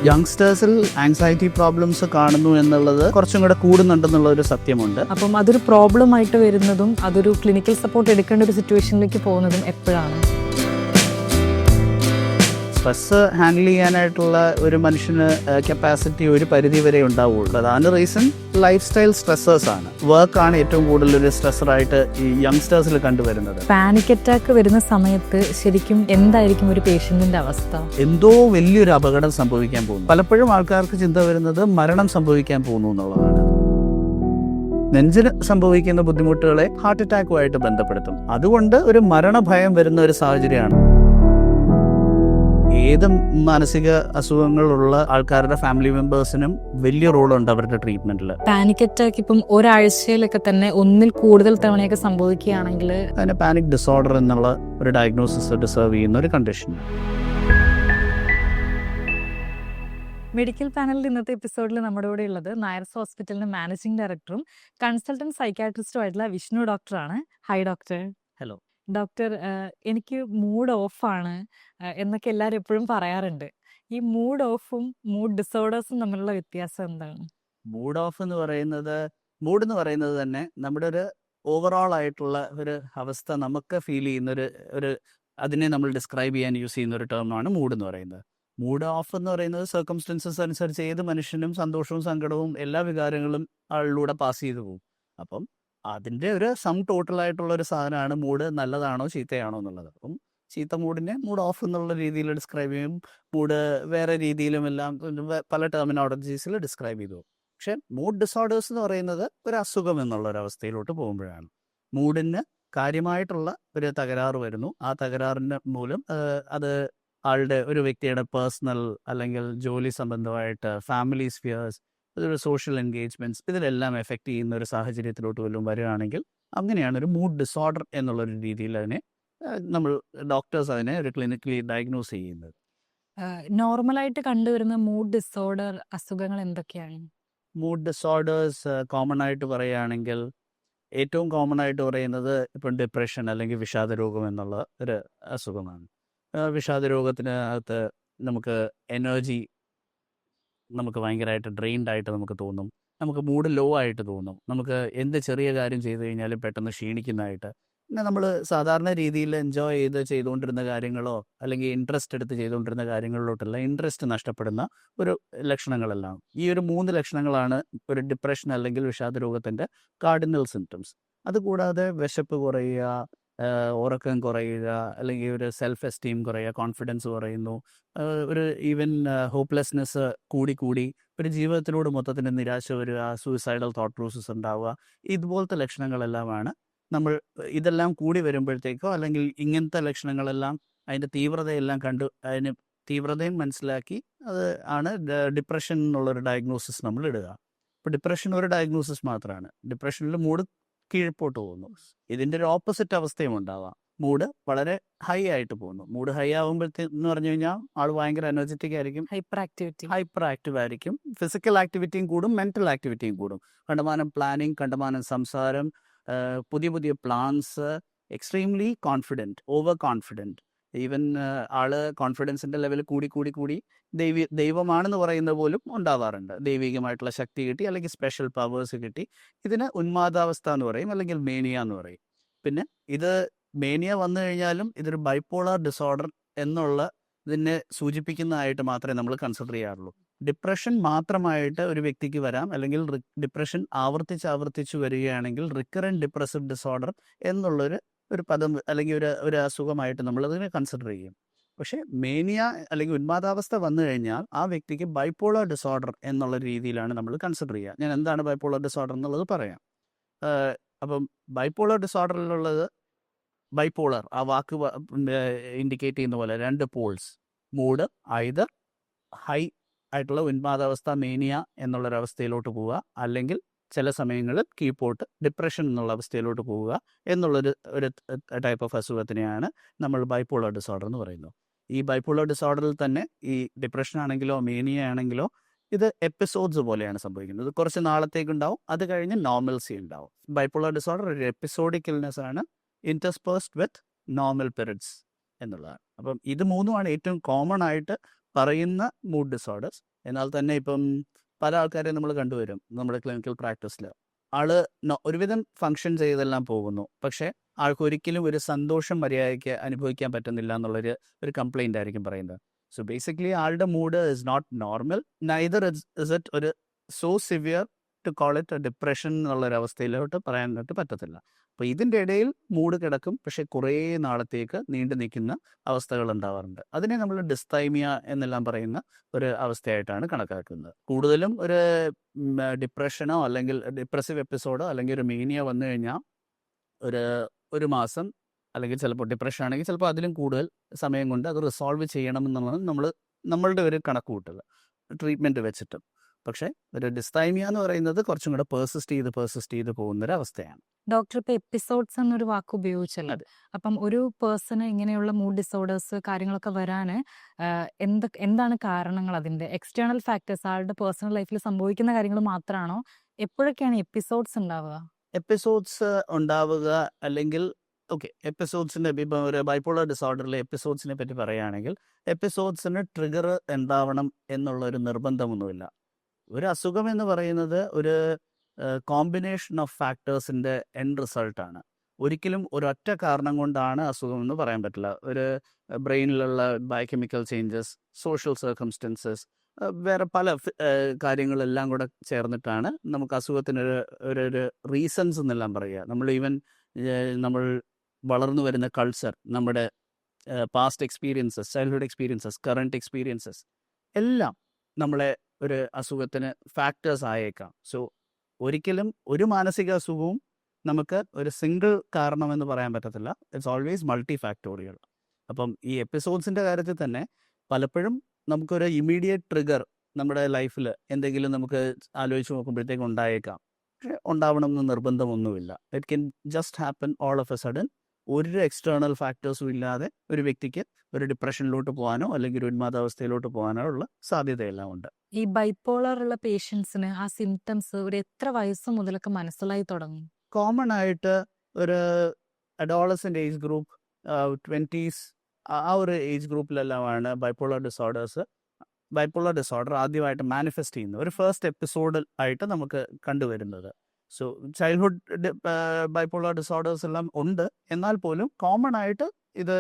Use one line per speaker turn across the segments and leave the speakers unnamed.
യങ്സ്റ്റേഴ്സിൽ anxiety problems കാണുന്നു എന്നുള്ളത് കുറച്ചും കൂടെ കൂടുന്നുണ്ടെന്നുള്ള ഒരു സത്യമുണ്ട്.
അപ്പം അതൊരു പ്രോബ്ലം ആയിട്ട് വരുന്നതും അതൊരു ക്ലിനിക്കൽ സപ്പോർട്ട് എടുക്കേണ്ട ഒരു സിറ്റുവേഷനിലേക്ക് പോകുന്നതും എപ്പോഴാണ്?
സ്ട്രെസ് ഹാൻഡിൽ ചെയ്യാനായിട്ടുള്ള ഒരു മനുഷ്യന് കപ്പാസിറ്റി ഒരു പരിധി വരെ ഉണ്ടാവുള്ളൂ. അതാണ് റീസൺ. ലൈഫ് സ്റ്റൈൽ സ്ട്രെസ്സേഴ്സ് ആണ്. വർക്കാണ് ഏറ്റവും കൂടുതൽ ഒരു സ്ട്രെസ്സറായിട്ട് ഈ യങ്സ്റ്റേഴ്സിൽ കണ്ടുവരുന്നത്.
പാനിക് അറ്റാക്ക് വരുന്ന സമയത്ത് ശരിക്കും എന്തായിരിക്കും ഒരു പേഷ്യന്റിന്റെ അവസ്ഥ?
എന്തോ വലിയൊരു അപകടം സംഭവിക്കാൻ പോകുന്നു. പലപ്പോഴും ആൾക്കാർക്ക് ചിന്ത വരുന്നത് മരണം സംഭവിക്കാൻ പോകുന്നു എന്നുള്ളതാണ്. നെഞ്ചിന് സംഭവിക്കുന്ന ബുദ്ധിമുട്ടുകളെ ഹാർട്ട് അറ്റാക്കുമായിട്ട് ബന്ധപ്പെടുത്തും. അതുകൊണ്ട് ഒരു മരണഭയം വരുന്ന ഒരു സാഹചര്യമാണ്. ഏത് മാനസിക അസുഖങ്ങളുള്ള ആൾക്കാരുടെ ഫാമിലി മെമ്പേഴ്സിനും വലിയ റോളുണ്ട് അവരുടെ ട്രീറ്റ്മെന്റിൽ.
പാനിക് അറ്റാക്ക് ഇപ്പം ഒരാഴ്ചയിലൊക്കെ തന്നെ ഒന്നിൽ കൂടുതൽ തവണയൊക്കെ സംഭവിക്കുകയാണെങ്കിൽ
അതിന് പാനിക് ഡിസോർഡർ എന്നുള്ള ഒരു ഡയഗ്നോസിസ് ഡിസേർവ് ചെയ്യുന്ന ഒരു കണ്ടീഷൻ.
മെഡിക്കൽ പാനലിൽ ഇന്നത്തെ എപ്പിസോഡിൽ നമ്മുടെ കൂടെ ഉള്ളത് നായർസ് ഹോസ്പിറ്റലിന്റെ മാനേജിംഗ് ഡയറക്ടറും കൺസൾട്ടന്റ് സൈക്കാട്രിസ്റ്റും ആയിട്ടുള്ള വിഷ്ണു ഡോക്ടറാണ്. Hi doctor.
ഹലോ
ഡോക്ടർ, എനിക്ക് മൂഡ് ഓഫാണ് എന്നൊക്കെ എല്ലാവരും എപ്പോഴും പറയാറുണ്ട്. ഈ മൂഡ് ഓഫും മൂഡ് ഡിസോർഡേഴ്സും തമ്മിലുള്ള വ്യത്യാസം എന്താണ്?
മൂഡ് ഓഫ് എന്ന് പറയുന്നത് തന്നെ നമ്മുടെ ഒരു ഓവറോൾ ആയിട്ടുള്ള ഒരു അവസ്ഥ നമുക്ക് ഫീൽ ചെയ്യുന്ന ഒരു അതിനെ നമ്മൾ ഡിസ്ക്രൈബ് ചെയ്യാൻ യൂസ് ചെയ്യുന്ന ഒരു ടേമാണ് മൂഡ് എന്ന് പറയുന്നത്. മൂഡ് ഓഫ് എന്ന് പറയുന്നത് സർക്കംസ്റ്റൻസസ് അനുസരിച്ച് ഏത് മനുഷ്യനും സന്തോഷവും സങ്കടവും എല്ലാ വികാരങ്ങളും ആളിലൂടെ പാസ് ചെയ്തു പോകും. അപ്പം അതിൻ്റെ ഒരു സം ടോട്ടലായിട്ടുള്ള ഒരു സാധനമാണ് മൂഡ് നല്ലതാണോ ചീത്തയാണോ എന്നുള്ളത്. അപ്പം ചീത്ത മൂഡിനെ മൂഡ് ഓഫ് എന്നുള്ള രീതിയിൽ ഡിസ്ക്രൈബ് ചെയ്യും. മൂഡ് വേറെ രീതിയിലും എല്ലാം പല ടെർമിനോളജീസിൽ ഡിസ്ക്രൈബ് ചെയ്തു. പക്ഷെ മൂഡ് ഡിസോർഡേഴ്സ് എന്ന് പറയുന്നത് ഒരു അസുഖം എന്നുള്ള ഒരു അവസ്ഥയിലോട്ട് പോകുമ്പോഴാണ് മൂഡിന് കാര്യമായിട്ടുള്ള ഒരു തകരാറ് വരുന്നു. ആ തകരാറിൻ്റെ മൂലം അത് ആളുടെ ഒരു വ്യക്തിയുടെ പേഴ്സണൽ അല്ലെങ്കിൽ ജോലി സംബന്ധമായിട്ട് ഫാമിലി സ്ഫിയേഴ്സ്, അതൊരു സോഷ്യൽ എൻഗേജ്മെന്റ്സ്, ഇതിലെല്ലാം എഫക്റ്റ് ചെയ്യുന്ന ഒരു സാഹചര്യത്തിലോട്ട് വല്ലതും വരികയാണെങ്കിൽ അങ്ങനെയാണ് ഒരു മൂഡ് ഡിസോർഡർ എന്നുള്ളൊരു രീതിയിൽ അതിനെ നമ്മൾ ഡോക്ടേഴ്സ് അതിനെ ഒരു ക്ലിനിക്കലി ഡയഗ്നോസ് ചെയ്യുന്നത്.
നോർമലായിട്ട് കണ്ടുവരുന്ന മൂഡ് ഡിസോർഡർ അസുഖങ്ങൾ എന്തൊക്കെയാണ്?
മൂഡ് ഡിസോർഡേഴ്സ് കോമൺ ആയിട്ട് പറയുകയാണെങ്കിൽ ഏറ്റവും കോമൺ ആയിട്ട് പറയുന്നത് ഇപ്പം ഡിപ്രഷൻ അല്ലെങ്കിൽ വിഷാദരോഗം എന്നുള്ള ഒരു അസുഖമാണ്. വിഷാദരോഗത്തിനകത്ത് നമുക്ക് എനർജി നമുക്ക് ഭയങ്കരമായിട്ട് ഡ്രെയിൻഡ് ആയിട്ട് നമുക്ക് തോന്നും. നമുക്ക് മൂഡ് ലോ ആയിട്ട് തോന്നും. നമുക്ക് എന്ത് ചെറിയ കാര്യം ചെയ്തു കഴിഞ്ഞാലും പെട്ടെന്ന് ക്ഷീണിക്കുന്നതായിട്ട്. പിന്നെ നമ്മൾ സാധാരണ രീതിയിൽ എൻജോയ് ചെയ്തുകൊണ്ടിരുന്ന കാര്യങ്ങളോ അല്ലെങ്കിൽ ഇൻട്രസ്റ്റ് എടുത്ത് ചെയ്തുകൊണ്ടിരുന്ന കാര്യങ്ങളിലോട്ടുള്ള ഇൻട്രസ്റ്റ് നഷ്ടപ്പെടുന്ന ഒരു ലക്ഷണങ്ങളെല്ലാം. ഈ ഒരു 3 ലക്ഷണങ്ങളാണ് ഒരു ഡിപ്രഷൻ അല്ലെങ്കിൽ വിഷാദരോഗത്തിൻ്റെ കാർഡിനൽ സിംറ്റംസ്. അതുകൂടാതെ വിശപ്പ് കുറയുക, ഉറക്കം കുറയുക, അല്ലെങ്കിൽ ഒരു സെൽഫ് എസ്റ്റീം കുറയുക, കോൺഫിഡൻസ് കുറയുന്നു, ഒരു ഈവൻ ഹോപ്പ്ലെസ്നെസ് കൂടി ഒരു ജീവിതത്തിലൂടെ മൊത്തത്തിന് നിരാശ വരിക, സൂയിസൈഡൽ തോട്ട് പ്രോസസ് ഉണ്ടാവുക. ഇതുപോലത്തെ ലക്ഷണങ്ങളെല്ലാമാണ് നമ്മൾ ഇതെല്ലാം കൂടി വരുമ്പോഴത്തേക്കോ അല്ലെങ്കിൽ ഇങ്ങനത്തെ ലക്ഷണങ്ങളെല്ലാം അതിൻ്റെ തീവ്രതയെല്ലാം കണ്ടു അതിന് തീവ്രതയും മനസ്സിലാക്കി അത് ആണ് ഡിപ്രഷൻ എന്നുള്ളൊരു ഡയഗ്നോസിസ് നമ്മൾ ഇടുക. ഇപ്പോൾ ഡിപ്രഷൻ ഒരു ഡയഗ്നോസിസ് മാത്രമാണ്. ഡിപ്രഷനിൽ മൂഡ് കീഴ്പോട്ട് പോകുന്നു. ഇതിൻ്റെ ഒരു ഓപ്പോസിറ്റ് അവസ്ഥയും ഉണ്ടാവാം. മൂഡ് വളരെ ഹൈ ആയിട്ട് പോകുന്നു. മൂഡ് ഹൈ ആകുമ്പോഴത്തേന്ന് പറഞ്ഞു കഴിഞ്ഞാൽ ആൾ ഭയങ്കര എനർജറ്റിക് ആയിരിക്കും, ഹൈപ്പർ ആക്റ്റീവ് ആയിരിക്കും. ഫിസിക്കൽ ആക്ടിവിറ്റിയും കൂടും, മെൻ്റൽ ആക്ടിവിറ്റിയും കൂടും. കണ്ടമാനം പ്ലാനിങ്, കണ്ടമാനം സംസാരം, പുതിയ plans, extremely confident, over confident. Even ആള് കോൺഫിഡൻസിൻ്റെ ലെവൽ കൂടി ദൈവമാണെന്ന് പറയുന്നത് പോലും ഉണ്ടാവാറുണ്ട്. ദൈവികമായിട്ടുള്ള ശക്തി കിട്ടി അല്ലെങ്കിൽ സ്പെഷ്യൽ പവേഴ്സ് കിട്ടി. ഇതിന് ഉന്മാദാവസ്ഥ എന്ന് പറയും അല്ലെങ്കിൽ മേനിയ എന്ന് പറയും. പിന്നെ ഇത് മേനിയ വന്നു കഴിഞ്ഞാലും ഇതൊരു ബൈപ്പോളർ ഡിസോർഡർ എന്നുള്ള ഇതിനെ സൂചിപ്പിക്കുന്നതായിട്ട് മാത്രമേ നമ്മൾ കൺസിഡർ ചെയ്യാറുള്ളൂ. ഡിപ്രഷൻ മാത്രമായിട്ട് ഒരു വ്യക്തിക്ക് വരാം, അല്ലെങ്കിൽ ഡിപ്രഷൻ ആവർത്തിച്ച് വരികയാണെങ്കിൽ റിക്കറൻറ്റ് ഡിപ്രസീവ് ഡിസോർഡർ എന്നുള്ളൊരു പദം അല്ലെങ്കിൽ ഒരു അസുഖമായിട്ട് നമ്മളതിനെ കൺസിഡർ ചെയ്യും. പക്ഷേ മേനിയ അല്ലെങ്കിൽ ഉന്മാദാവസ്ഥ വന്നു കഴിഞ്ഞാൽ ആ വ്യക്തിക്ക് ബൈപ്പോളർ ഡിസോർഡർ എന്നുള്ള രീതിയിലാണ് നമ്മൾ കൺസിഡർ ചെയ്യുക. ഞാൻ എന്താണ് ബൈപ്പോളർ ഡിസോർഡർ എന്നുള്ളത് പറയാം. അപ്പം ബൈപ്പോളർ ഡിസോർഡറിലുള്ളത് ബൈപ്പോളർ ആ വാക്ക് ഇൻഡിക്കേറ്റ് ചെയ്യുന്ന പോലെ 2 പോൾസ്. മൂഡ് ഐദർ ഹൈ ആയിട്ടുള്ള ഉന്മാദാവസ്ഥ മേനിയ എന്നുള്ളൊരവസ്ഥയിലോട്ട് പോവുക, അല്ലെങ്കിൽ ചില സമയങ്ങളിൽ കീഴ്പോട്ട് ഡിപ്രഷൻ എന്നുള്ള അവസ്ഥയിലോട്ട് പോവുക എന്നുള്ളൊരു ടൈപ്പ് ഓഫ് അസുഖത്തിനെയാണ് നമ്മൾ ബൈപ്പോളർ ഡിസോർഡർ എന്ന് പറയുന്നത്. ഈ ബൈപ്പോളർ ഡിസോർഡറിൽ തന്നെ ഈ ഡിപ്രഷൻ ആണെങ്കിലോ മേനിയ ആണെങ്കിലോ ഇത് എപ്പിസോഡ്സ് പോലെയാണ് സംഭവിക്കുന്നത്. കുറച്ച് നാളത്തേക്ക് ഉണ്ടാവും, അത് കഴിഞ്ഞ് നോർമൽസി ഉണ്ടാവും. ബൈപ്പോളർ ഡിസോർഡർ ഒരു എപ്പിസോഡിക് ഇൽനെസ് ആണ്, ഇന്റർസ്പേഴ്സ്ഡ് വിത്ത് നോർമൽ പീരിയഡ്സ് എന്നുള്ളതാണ്. അപ്പം ഇത് മൂന്നുമാണ് ഏറ്റവും കോമൺ ആയിട്ട് പറയുന്ന മൂഡ് ഡിസോർഡേഴ്സ്. എന്നാൽ തന്നെ ഇപ്പം പല ആൾക്കാരെ നമ്മൾ കണ്ടുവരും നമ്മുടെ ക്ലിനിക്കൽ പ്രാക്ടീസിൽ. ആള് ഒരുവിധം ഫങ്ഷൻ ചെയ്തെല്ലാം പോകുന്നു, പക്ഷേ ആൾക്ക് ഒരിക്കലും ഒരു സന്തോഷം മര്യാദയ്ക്ക് അനുഭവിക്കാൻ പറ്റുന്നില്ല ഒരു കംപ്ലൈൻ്റ് ആയിരിക്കും പറയുന്നത്. സോ ബേസിക്കലി ആളുടെ mood is not normal, neither is it ഒരു so severe to call it depression എന്നുള്ളൊരവസ്ഥയിലോട്ട് പറയാനായിട്ട് പറ്റത്തില്ല. അപ്പോൾ ഇതിൻ്റെ ഇടയിൽ മൂഡ് കിടക്കും, പക്ഷേ കുറേ നാളത്തേക്ക് നീണ്ടു നിൽക്കുന്ന അവസ്ഥകൾ ഉണ്ടാവാറുണ്ട്. അതിനെ നമ്മൾ ഡിസ്തൈമിയ എന്നെല്ലാം പറയുന്ന ഒരു അവസ്ഥയായിട്ടാണ് കണക്കാക്കുന്നത്. കൂടുതലും ഒരു ഡിപ്രഷനോ അല്ലെങ്കിൽ ഡിപ്രസീവ് എപ്പിസോഡോ അല്ലെങ്കിൽ ഒരു മീനിയ വന്നു കഴിഞ്ഞാൽ ഒരു മാസം, അല്ലെങ്കിൽ ചിലപ്പോൾ ഡിപ്രഷൻ ആണെങ്കിൽ ചിലപ്പോൾ അതിലും കൂടുതൽ സമയം കൊണ്ട് അത് റിസോൾവ് ചെയ്യണമെന്നുള്ളത് നമ്മളുടെ ഒരു കണക്ക് കൂട്ടുക ട്രീറ്റ്മെൻറ്റ് വെച്ചിട്ടും. പക്ഷേ ഒരു ഡിസ്തൈമിയ എന്ന് പറയുന്നത് കുറച്ചും കൂടെ പേഴ്സിസ്റ്റ് ചെയ്ത് പോകുന്നൊരവസ്ഥയാണ്.
ഡോക്ടർ ഇപ്പൊ എപ്പിസോഡ്സ് എന്നൊരു വാക്ക് ഉപയോഗിച്ചല്ലോ.
അതെ.
അപ്പം ഒരു പേഴ്സണ് ഇങ്ങനെയുള്ള മൂഡ് ഡിസോർഡേഴ്സ് കാര്യങ്ങളൊക്കെ വരാന് എന്താണ് കാരണങ്ങൾ? അതിന്റെ എക്സ്റ്റേണൽ ഫാക്ടേഴ്സ് ആളുടെ പേഴ്സണൽ ലൈഫിൽ സംഭവിക്കുന്ന കാര്യങ്ങൾ മാത്രമാണോ? എപ്പോഴൊക്കെയാണ് എപ്പിസോഡ്സ് ഉണ്ടാവുക?
എപ്പിസോഡ്സ് ഉണ്ടാവുക അല്ലെങ്കിൽ എപ്പിസോഡ്സിൻ്റെ ഇപ്പം ഒരു ബൈപ്പോളർ ഡിസോർഡറിലെ എപ്പിസോഡ്സിനെ പറ്റി പറയുകയാണെങ്കിൽ എപ്പിസോഡ്സിന് ട്രിഗർ എന്താവണം എന്നുള്ളൊരു നിർബന്ധമൊന്നുമില്ല. ഒരു അസുഖം എന്ന് പറയുന്നത് ഒരു കോമ്പിനേഷൻ ഓഫ് ഫാക്ടേഴ്സിൻ്റെ എൻഡ് റിസൾട്ടാണ്. ഒരിക്കലും ഒരൊറ്റ കാരണം കൊണ്ടാണ് അസുഖം എന്ന് പറയാൻ പറ്റില്ല. ഒരു ബ്രെയിനിലുള്ള ബയോകെമിക്കൽ ചേഞ്ചസ്, സോഷ്യൽ സർക്കംസ്റ്റൻസസ്, വേറെ പല കാര്യങ്ങളെല്ലാം കൂടെ ചേർന്നിട്ടാണ് നമുക്ക് അസുഖത്തിനൊരു ഒരു റീസൺസ് എന്നെല്ലാം പറയുക. നമ്മൾ വളർന്നു വരുന്ന കൾച്ചർ, നമ്മുടെ past experiences, childhood experiences, current experiences എല്ലാം നമ്മളെ ഒരു അസുഖത്തിന് ഫാക്ടേഴ്സ് ആയേക്കാം. സോ ഒരിക്കലും ഒരു മാനസിക അസുഖവും നമുക്ക് ഒരു സിംഗിൾ കാരണമെന്ന് പറയാൻ പറ്റത്തില്ല. It's always multi factorial. അപ്പം ഈ എപ്പിസോഡ്സിൻ്റെ കാര്യത്തിൽ തന്നെ പലപ്പോഴും നമുക്കൊരു ഇമ്മീഡിയറ്റ് ട്രിഗർ നമ്മുടെ ലൈഫിൽ എന്തെങ്കിലും നമുക്ക് ആലോചിച്ച് നോക്കുമ്പോഴത്തേക്കും ഉണ്ടായേക്കാം. പക്ഷേ ഉണ്ടാവണമെന്ന് നിർബന്ധമൊന്നുമില്ല. It can just happen all of A sudden. ഒരു എക്സ്റ്റേണൽ ഫാക്ടേഴ്സും ഇല്ലാതെ ഒരു വ്യക്തിക്ക് ഒരു ഡിപ്രഷനിലോട്ട് പോകാനോ അല്ലെങ്കിൽ ഒരു ഉന്മാദാവസ്ഥയിലോട്ട് പോകാനോ ഉള്ള സാധ്യതയെല്ലാം ഉണ്ട്.
ഈ ബൈപ്പോളർ ഉള്ള പേഷ്യൻസിന് ആ സിംറ്റംസ് ഒരു എത്ര വയസ്സ് മുതലൊക്കെ മനസ്സിലായി തുടങ്ങും?
കോമൺ ആയിട്ട് ഒരു അഡോളസെൻ്റ് ഏജ് ഗ്രൂപ്പ്, 20s, ആ ഒരു ഏജ് ഗ്രൂപ്പിലെല്ലാമാണ് ബൈപ്പോളർ ഡിസോർഡർ ആദ്യമായിട്ട് മാനിഫെസ്റ്റ് ചെയ്യുന്നത്, ഒരു ഫസ്റ്റ് എപ്പിസോഡ് ആയിട്ട് നമുക്ക് കണ്ടുവരുന്നത്. സോ ചൈൽഡ്ഹുഡ് ബൈപ്പോളർ ഡിസോർഡേഴ്സ് എല്ലാം ഉണ്ട്, എന്നാൽ പോലും കോമൺ ആയിട്ട് ഇത്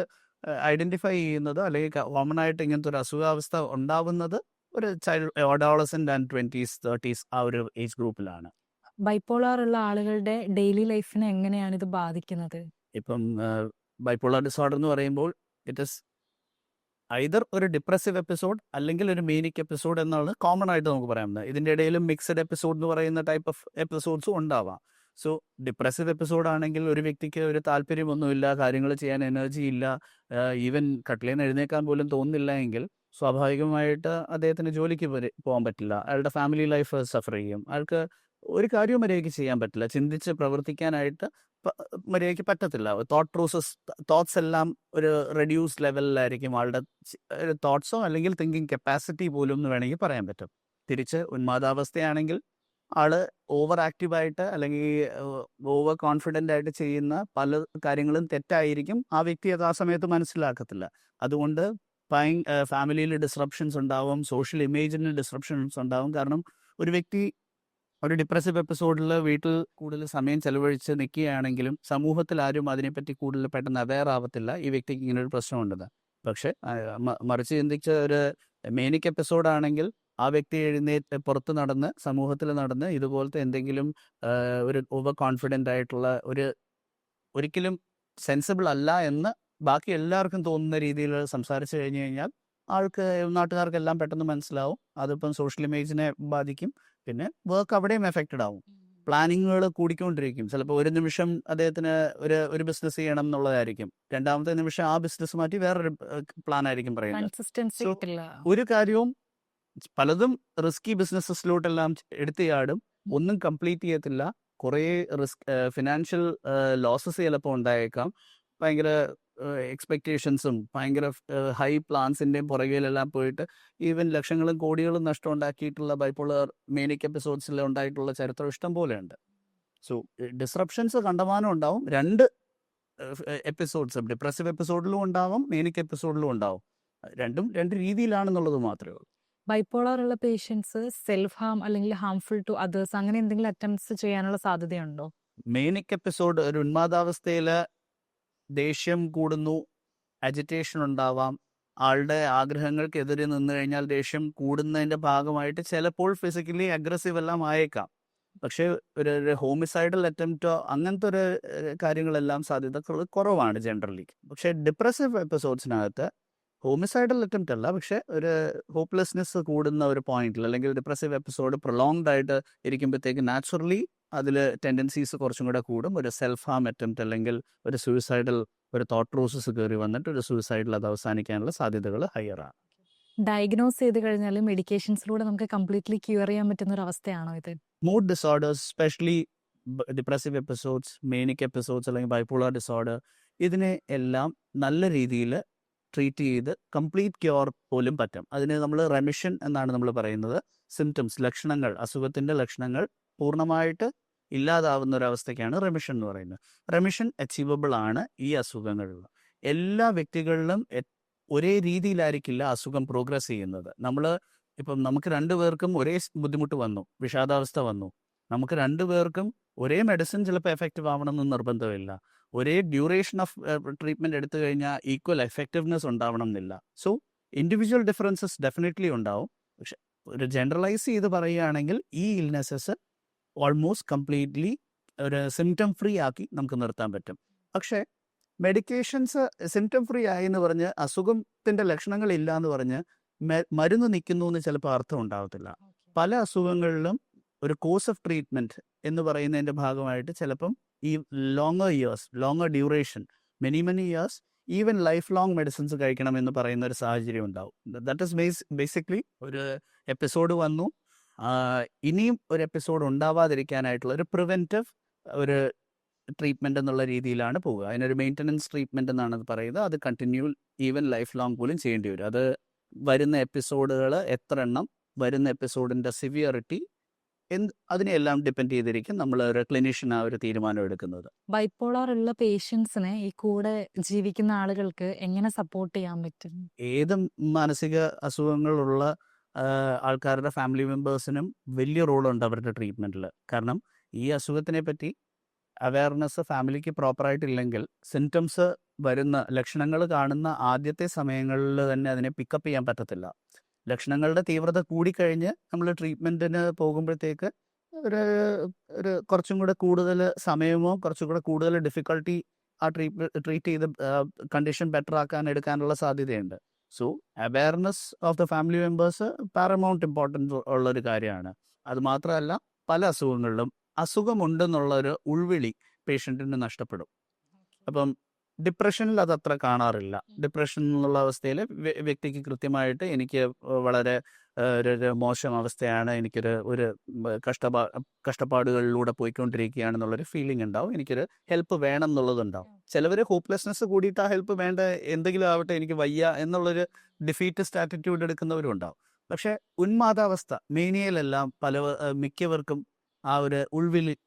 ഐഡൻറ്റിഫൈ ചെയ്യുന്നത് അല്ലെങ്കിൽ കോമൺ ആയിട്ട് ഇങ്ങനത്തെ ഒരു അസുഖാവസ്ഥ ഉണ്ടാവുന്നത് ഒരു അഡോളസെൻ്റ് ആൻഡ് 20s 30s ആ ഒരു ഏജ് ഗ്രൂപ്പിലാണ്.
ബൈപ്പോളർ ഉള്ള ആളുകളുടെ ഡെയിലി ലൈഫിനെ എങ്ങനെയാണ് ഇത് ബാധിക്കുന്നത്?
ഇപ്പം ബൈപ്പോളർ ഡിസോർഡർ എന്ന് പറയുമ്പോൾ ഇറ്റ് ഇസ് ഐദർ ഒരു ഡിപ്രസീവ് എപ്പിസോഡ് അല്ലെങ്കിൽ ഒരു മേനിക് എപ്പിസോഡ് എന്നാണ് കോമൺ ആയിട്ട് നമുക്ക് പറയാവുന്നത്. ഇതിൻ്റെ ഇടയിലും മിക്സഡ് എപ്പിസോഡ് എന്ന് പറയുന്ന ടൈപ്പ് ഓഫ് എപ്പിസോഡ്സും ഉണ്ടാവാം. സോ ഡിപ്രസീവ് എപ്പിസോഡ് ആണെങ്കിൽ ഒരു വ്യക്തിക്ക് ഒരു താല്പര്യമൊന്നുമില്ല, കാര്യങ്ങൾ ചെയ്യാൻ എനർജി ഇല്ല, ഈവൻ കട്ടിലിൽ നിന്ന് എഴുന്നേക്കാൻ പോലും തോന്നുന്നില്ല എങ്കിൽ സ്വാഭാവികമായിട്ട് അദ്ദേഹത്തിന് ജോലിക്ക് പോകാൻ പറ്റില്ല, അയാളുടെ ഫാമിലി ലൈഫ് സഫർ ചെയ്യും, അയാൾക്ക് ഒരു കാര്യവും മര്യാദയ്ക്ക് ചെയ്യാൻ പറ്റില്ല, ചിന്തിച്ച് പ്രവർത്തിക്കാനായിട്ട് മര്യാദയ്ക്ക് പറ്റത്തില്ല. തോട്ട്സ് എല്ലാം ഒരു റെഡ്യൂസ് ലെവലിലായിരിക്കും ആളുടെ തോട്ട്സോ അല്ലെങ്കിൽ തിങ്കിങ് കപ്പാസിറ്റി പോലും എന്ന് വേണമെങ്കിൽ പറയാൻ പറ്റും. തിരിച്ച് ഉന്മാദാവസ്ഥയാണെങ്കിൽ ആള് ഓവർ ആക്റ്റീവായിട്ട് അല്ലെങ്കിൽ ഓവർ കോൺഫിഡൻ്റ് ആയിട്ട് ചെയ്യുന്ന പല കാര്യങ്ങളും തെറ്റായിരിക്കും, ആ വ്യക്തി അത് ആ സമയത്ത് മനസ്സിലാക്കത്തില്ല. അതുകൊണ്ട് ഫാമിലിയിൽ ഡിസ്റപ്ഷൻസ് ഉണ്ടാവും, സോഷ്യൽ ഇമേജിന് ഡിസ്റപ്ഷൻസ് ഉണ്ടാവും. കാരണം ഒരു വ്യക്തി ഒരു ഡിപ്രസീവ് എപ്പിസോഡിൽ വീട്ടിൽ കൂടുതൽ സമയം ചെലവഴിച്ച് നിൽക്കുകയാണെങ്കിലും സമൂഹത്തിൽ ആരും അതിനെപ്പറ്റി കൂടുതൽ പെട്ടെന്ന് അവെയർ ആവത്തില്ല ഈ വ്യക്തിക്ക് ഇങ്ങനൊരു പ്രശ്നമുണ്ടെന്ന്. പക്ഷേ മറിച്ച് ചിന്തിച്ച ഒരു മേനിക് എപ്പിസോഡാണെങ്കിൽ ആ വ്യക്തി എഴുന്നേറ്റ് പുറത്ത് നടന്ന് സമൂഹത്തിൽ നടന്ന് ഇതുപോലത്തെ എന്തെങ്കിലും ഒരു ഓവർ കോൺഫിഡൻ്റ് ആയിട്ടുള്ള ഒരിക്കലും സെൻസിബിൾ അല്ല എന്ന് ബാക്കി എല്ലാവർക്കും തോന്നുന്ന രീതിയിൽ സംസാരിച്ചു കഴിഞ്ഞു കഴിഞ്ഞാൽ നാട്ടുകാർക്കെല്ലാം പെട്ടെന്ന് മനസ്സിലാവും. അതിപ്പം സോഷ്യൽ ഇമേജിനെ ബാധിക്കും, പിന്നെ വർക്ക് അവിടെയും എഫക്റ്റഡ് ആവും. പ്ലാനിങ്ങുകൾ കൂടിക്കൊണ്ടിരിക്കും. ചിലപ്പോൾ ഒരു നിമിഷം അദ്ദേഹത്തിന് ഒരു ബിസിനസ് ചെയ്യണം എന്നുള്ളതായിരിക്കും, രണ്ടാമത്തെ നിമിഷം ആ ബിസിനസ് മാറ്റി വേറൊരു പ്ലാൻ ആയിരിക്കും പറയുന്നത്. ഒരു കാര്യവും പലതും റിസ്കി ബിസിനസ്സിലോട്ടെല്ലാം എടുത്തിയാടും, ഒന്നും കംപ്ലീറ്റ് ചെയ്യത്തില്ല. കുറേ ഫിനാൻഷ്യൽ ലോസസ് ചിലപ്പോൾ ഉണ്ടായേക്കാം. ഭയങ്കര എക്സ്പെക്റ്റേഷൻസും ഭയങ്കര ഹൈ പ്ലാൻസിൻ്റെയും പുറകിലെല്ലാം പോയിട്ട് ഈവൻ ലക്ഷങ്ങളും കോടികളും നഷ്ടം ഉണ്ടാക്കിയിട്ടുള്ള ബൈപ്പോളർ മേനിക് എപ്പിസോഡ്സിൽ ഉണ്ടായിട്ടുള്ള ചരിത്രം ഇഷ്ടം പോലെയുണ്ട്. സോ ഡിസ്റപ്ഷൻസ് കണ്ടമാനം ഉണ്ടാവും. രണ്ട് എപ്പിസോഡ്സ് ഡിപ്രസീവ് എപ്പിസോഡിലും ഉണ്ടാവും, മേനിക് എപ്പിസോഡിലും ഉണ്ടാവും. രണ്ടും രണ്ട് രീതിയിലാണെന്നുള്ളത് മാത്രമേ ഉള്ളൂ.
ബൈപ്പോളർ ഉള്ള പേഷ്യൻസ് സെൽഫ് ഹാം അല്ലെങ്കിൽ ഹാംഫുൾ ടു അതേഴ്സ് അങ്ങനെ എന്തെങ്കിലും അറ്റംപ്റ്റ്സ് ചെയ്യാനുള്ള സാധ്യതയുണ്ടോ?
മേനിക് എപ്പിസോഡ് ഒരു ഉന്മാദാവസ്ഥയിൽ ദേഷ്യം കൂടുന്നു, അജിറ്റേഷൻ ഉണ്ടാവാം, ആളുടെ ആഗ്രഹങ്ങൾക്കെതിരെ നിന്ന് കഴിഞ്ഞാൽ ദേഷ്യം കൂടുന്നതിൻ്റെ ഭാഗമായിട്ട് ചിലപ്പോൾ ഫിസിക്കലി അഗ്രസീവ് എല്ലാം ആയേക്കാം. പക്ഷേ ഒരു ഹോമിസൈഡൽ അറ്റംപ്റ്റോ അങ്ങനത്തെ ഒരു കാര്യങ്ങളെല്ലാം സാധ്യതകൾ കുറവാണ് ജനറലി. പക്ഷേ ഡിപ്രസീവ് എപ്പിസോഡ്സിനകത്ത് ഹോമിസൈഡൽ അറ്റംപ്റ്റ് അല്ല, പക്ഷേ ഒരു ഹോപ്പ്ലെസ്നെസ് കൂടുന്ന ഒരു പോയിന്റിൽ അല്ലെങ്കിൽ ഡിപ്രസീവ് എപ്പിസോഡ് പ്രൊലോങ്ഡ് ആയിട്ട് ഇരിക്കുമ്പോഴത്തേക്ക് നാച്ചുറലി അതിൽ ടെൻഡൻസീസ് കുറച്ചും കൂടെ കൂടും. ഒരു സെൽഫ് ഹാം അറ്റംപ്റ്റ് അല്ലെങ്കിൽ ഒരു സൂയിസൈഡൽ ഒരു തോട്ട് പ്രോസസ്സ് കയറി വന്നിട്ട് ഒരു സൂയിസൈഡിൽ അത് അവസാനിക്കാനുള്ള സാധ്യതകൾ ഹയറാണ്.
ഡയഗ്നോസ് ചെയ്ത് കഴിഞ്ഞാൽ മെഡിക്കേഷൻസിലൂടെ നമുക്ക് കംപ്ലീറ്റ്ലി ക്യൂർ ചെയ്യാൻ പറ്റുന്ന ഒരു അവസ്ഥയാണോ ഇത്?
Mood disorders, specially depressive episodes, manic episodes അല്ലെങ്കിൽ ബൈപ്പോളർ ഡിസോർഡർ, ഇതിനെ എല്ലാം നല്ല രീതിയിൽ ട്രീറ്റ് ചെയ്ത് കംപ്ലീറ്റ് ക്യൂർ പോലും പറ്റും. അതിന് നമ്മൾ റെമിഷൻ എന്നാണ് നമ്മൾ പറയുന്നത്. സിംറ്റംസ്, ലക്ഷണങ്ങൾ, അസുഖത്തിൻ്റെ ലക്ഷണങ്ങൾ പൂർണ്ണമായിട്ട് ഇല്ലാതാവുന്ന ഒരവസ്ഥയ്ക്കാണ് റെമിഷൻ എന്ന് പറയുന്നത്. റെമിഷൻ അച്ചീവബിൾ ആണ് ഈ അസുഖങ്ങളിൽ. എല്ലാ വ്യക്തികളിലും ഒരേ രീതിയിലായിരിക്കില്ല അസുഖം പ്രോഗ്രസ് ചെയ്യുന്നത്. ഇപ്പം നമുക്ക് രണ്ടുപേർക്കും ഒരേ ബുദ്ധിമുട്ട് വന്നു, വിഷാദാവസ്ഥ വന്നു, നമുക്ക് രണ്ടുപേർക്കും ഒരേ മെഡിസിൻ ചിലപ്പോൾ എഫക്റ്റീവ് ആവണമെന്ന് നിർബന്ധമില്ല. ഒരേ ഡ്യൂറേഷൻ ഓഫ് ട്രീറ്റ്മെൻറ്റ് എടുത്തു കഴിഞ്ഞാൽ ഈക്വൽ എഫക്റ്റീവ്നെസ് ഉണ്ടാവണം എന്നില്ല. സോ ഇൻഡിവിജ്വൽ ഡിഫറൻസസ് ഡെഫിനറ്റ്ലി ഉണ്ടാവും. പക്ഷെ ഒരു ജനറലൈസ് ചെയ്ത് പറയുകയാണെങ്കിൽ ഈ ഇൽനെസ്സസ് ഓൾമോസ്റ്റ് കംപ്ലീറ്റ്ലി ഒരു സിംറ്റം ഫ്രീ ആക്കി നമുക്ക് നിർത്താൻ പറ്റും. പക്ഷേ മെഡിക്കേഷൻസ് സിംറ്റം ഫ്രീ ആയി എന്ന് പറഞ്ഞ് അസുഖത്തിൻ്റെ ലക്ഷണങ്ങളില്ല എന്ന് പറഞ്ഞ് മരുന്ന് നിൽക്കുന്നു എന്ന് ചിലപ്പോൾ അർത്ഥം ഉണ്ടാകത്തില്ല. പല അസുഖങ്ങളിലും ഒരു കോഴ്സ് ഓഫ് ട്രീറ്റ്മെൻറ്റ് എന്ന് പറയുന്നതിൻ്റെ ഭാഗമായിട്ട് ചിലപ്പം ഈ longer duration, many years, even life long medicines കഴിക്കണം എന്ന് പറയുന്ന ഒരു സാഹചര്യം ഉണ്ടാവും. ദാറ്റ് ഇസ് ബേസിക്കലി ഒരു എപ്പിസോഡ് വന്നു, ഇനിയും ഒരു എപ്പിസോഡ് ഉണ്ടാവാതിരിക്കാനായിട്ടുള്ള ഒരു പ്രിവെൻറ്റീവ് ഒരു ട്രീറ്റ്മെൻറ്റ് എന്നുള്ള രീതിയിലാണ് പോവുക. അതിനൊരു മെയിൻ്റനൻസ് ട്രീറ്റ്മെൻറ്റ് എന്നാണ് അത് പറയുന്നത്. അത് കണ്ടിന്യൂ ഈവൻ ലൈഫ് ലോങ് പോലും ചെയ്യേണ്ടി വരും. അത് വരുന്ന എപ്പിസോഡുകൾ എത്ര എണ്ണം, വരുന്ന എപ്പിസോഡിൻ്റെ സിവിയറിറ്റി, അതിനെല്ലാം ഡിപ്പെൻഡ് ചെയ്തിരിക്കും നമ്മൾ ഒരു ക്ലിനീഷ്യൻ ആ ഒരു തീരുമാനം എടുക്കുന്നത്.
ബൈപ്പോളർ ഉള്ള പേഷ്യൻസിനെ ഈ കൂടെ ജീവിക്കുന്ന ആളുകൾക്ക് എങ്ങനെ സപ്പോർട്ട് ചെയ്യാൻ പറ്റും?
ഏത് മാനസിക അസുഖങ്ങളുള്ള ആൾക്കാരുടെ ഫാമിലി മെമ്പേഴ്സിനും വലിയ റോളുണ്ട് അവരുടെ ട്രീറ്റ്മെൻറ്റിൽ. കാരണം ഈ അസുഖത്തിനെ പറ്റി അവയർനെസ് ഫാമിലിക്ക് പ്രോപ്പറായിട്ടില്ലെങ്കിൽ സിംറ്റംസ് വരുന്ന ലക്ഷണങ്ങൾ കാണുന്ന ആദ്യത്തെ സമയങ്ങളിൽ തന്നെ അതിനെ പിക്കപ്പ് ചെയ്യാൻ പറ്റത്തില്ല. ലക്ഷണങ്ങളുടെ തീവ്രത കൂടിക്കഴിഞ്ഞ് നമ്മൾ ട്രീറ്റ്മെൻറ്റിന് പോകുമ്പോഴത്തേക്ക് ഒരു കുറച്ചും കൂടെ കൂടുതൽ സമയമോ കുറച്ചും കൂടെ കൂടുതൽ ഡിഫിക്കൽട്ടി ആ ട്രീറ്റ് ചെയ്ത് കണ്ടീഷൻ ബെറ്റർ ആക്കാൻ എടുക്കാനുള്ള സാധ്യതയുണ്ട്. So awareness of the family members paramount importance ഉള്ളൊരു കാര്യമാണ്. അതുമാത്രമല്ല പല അസുഖങ്ങളിലും അസുഖമുണ്ടെന്നുള്ളൊരു ഉൾവിളി പേഷ്യൻറ്റിന് നഷ്ടപ്പെടും. അപ്പം ഡിപ്രഷനിൽ അതത്ര കാണാറില്ല. ഡിപ്രഷൻ എന്നുള്ള അവസ്ഥയിൽ വ്യക്തിക്ക് കൃത്യമായിട്ട് എനിക്ക് വളരെ ഒരു മോശം അവസ്ഥയാണ്, ഒരു കഷ്ടപ്പാടുകളിലൂടെ പോയിക്കൊണ്ടിരിക്കുകയാണെന്നുള്ളൊരു ഫീലിംഗ് ഉണ്ടാവും. എനിക്കൊരു ഹെൽപ്പ് വേണം എന്നുള്ളതുണ്ടാവും. ചിലവർ ഹോപ്പ്ലെസ്നെസ് കൂടിയിട്ട് ആ ഹെൽപ്പ് വേണ്ട, എന്തെങ്കിലും ആവട്ടെ, എനിക്ക് വയ്യ എന്നുള്ളൊരു ഡിഫീറ്റസ്റ്റ് ആറ്റിറ്റ്യൂഡ് എടുക്കുന്നവരും ഉണ്ടാവും. പക്ഷേ ഉന്മാദാവസ്ഥ, മേനിയയിലെല്ലാം മിക്കവർക്കും ആ ഒരു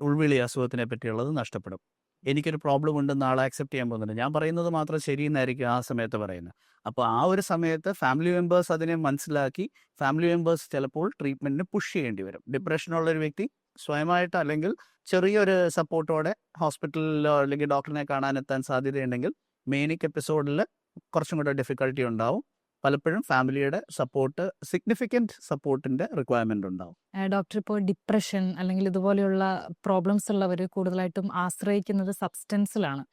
ഉൾവിളി അസുഖത്തിനെ പറ്റിയുള്ളത് നഷ്ടപ്പെടും. എനിക്കൊരു പ്രോബ്ലം ഉണ്ടെന്ന് ആളെ ആക്സെപ്റ്റ് ചെയ്യാൻ പോകുന്നുണ്ട്. ഞാൻ പറയുന്നത് മാത്രം ശരിയെന്നായിരിക്കും ആ സമയത്ത് പറയുന്നത്. അപ്പോൾ ആ ഒരു സമയത്ത് ഫാമിലി മെമ്പേഴ്സ് അതിനെ മനസ്സിലാക്കി ഫാമിലി മെമ്പേഴ്സ് ചിലപ്പോൾ ട്രീറ്റ്മെൻറ്റിന് പുഷ് ചെയ്യേണ്ടി വരും. ഡിപ്രഷനുള്ളൊരു വ്യക്തി സ്വയമായിട്ട് അല്ലെങ്കിൽ ചെറിയൊരു സപ്പോർട്ടോടെ ഹോസ്പിറ്റലിലോ അല്ലെങ്കിൽ ഡോക്ടറിനെ കാണാനെത്താൻ സാധ്യതയുണ്ടെങ്കിൽ മേനിക് എപ്പിസോഡിൽ കുറച്ചും കൂടെ ഡിഫിക്കൽട്ടി ഉണ്ടാവും. പലപ്പോഴും ഫാമിലിയുടെ സപ്പോർട്ട്, സിഗ്നിഫിക്കൻറ്റ് സപ്പോർട്ടിൻ്റെ റിക്വയർമെൻ്റ് ഉണ്ടാവും.
ഡോക്ടർ, ഇപ്പോൾ ഡിപ്രഷൻ അല്ലെങ്കിൽ ഇതുപോലെയുള്ള പ്രോബ്ലംസ് ഉള്ളവർ കൂടുതലായിട്ടും ആശ്രയിക്കുന്നത് സബ്സ്റ്റൻസിലാണ്.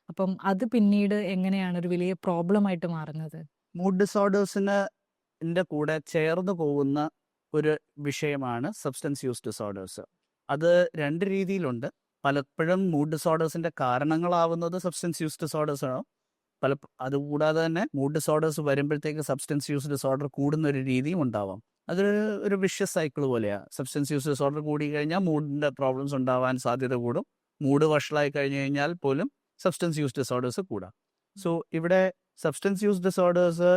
അപ്പം അത് പിന്നീട് എങ്ങനെയാണ് ഒരു വലിയ പ്രോബ്ലമായിട്ട് മാറുന്നത്?
മൂഡ് ഡിസോർഡേഴ്സിൻ്റെ കൂടെ ചേർന്ന് പോകുന്ന ഒരു വിഷയമാണ് സബ്സ്റ്റൻസ് യൂസ് ഡിസോർഡേഴ്സ്. അത് രണ്ട് രീതിയിലുണ്ട്. പലപ്പോഴും മൂഡ് ഡിസോർഡേഴ്സിൻ്റെ കാരണങ്ങളാവുന്നത് സബ്സ്റ്റൻസ് യൂസ് ഡിസോർഡേഴ്സാണ്. അതുകൂടാതെ തന്നെ മൂഡ് ഡിസോർഡേഴ്സ് വരുമ്പോഴത്തേക്ക് സബ്സ്റ്റൻസ് യൂസ് ഡിസോർഡർ കൂടുന്ന ഒരു രീതിയും ഉണ്ടാവാം. അതൊരു വിഷ്യസ് സൈക്കിൾ പോലെയാണ്. സബ്സ്റ്റൻസ് യൂസ് ഡിസോർഡർ കൂടി കഴിഞ്ഞാൽ മൂഡിൻ്റെ പ്രോബ്ലംസ് ഉണ്ടാവാൻ സാധ്യത കൂടും. മൂഡ് വഷളായി കഴിഞ്ഞ് കഴിഞ്ഞാൽ പോലും സബ്സ്റ്റൻസ് യൂസ് ഡിസോർഡേഴ്സ് കൂടാം. സോ ഇവിടെ സബ്സ്റ്റൻസ് യൂസ് ഡിസോർഡേഴ്സ്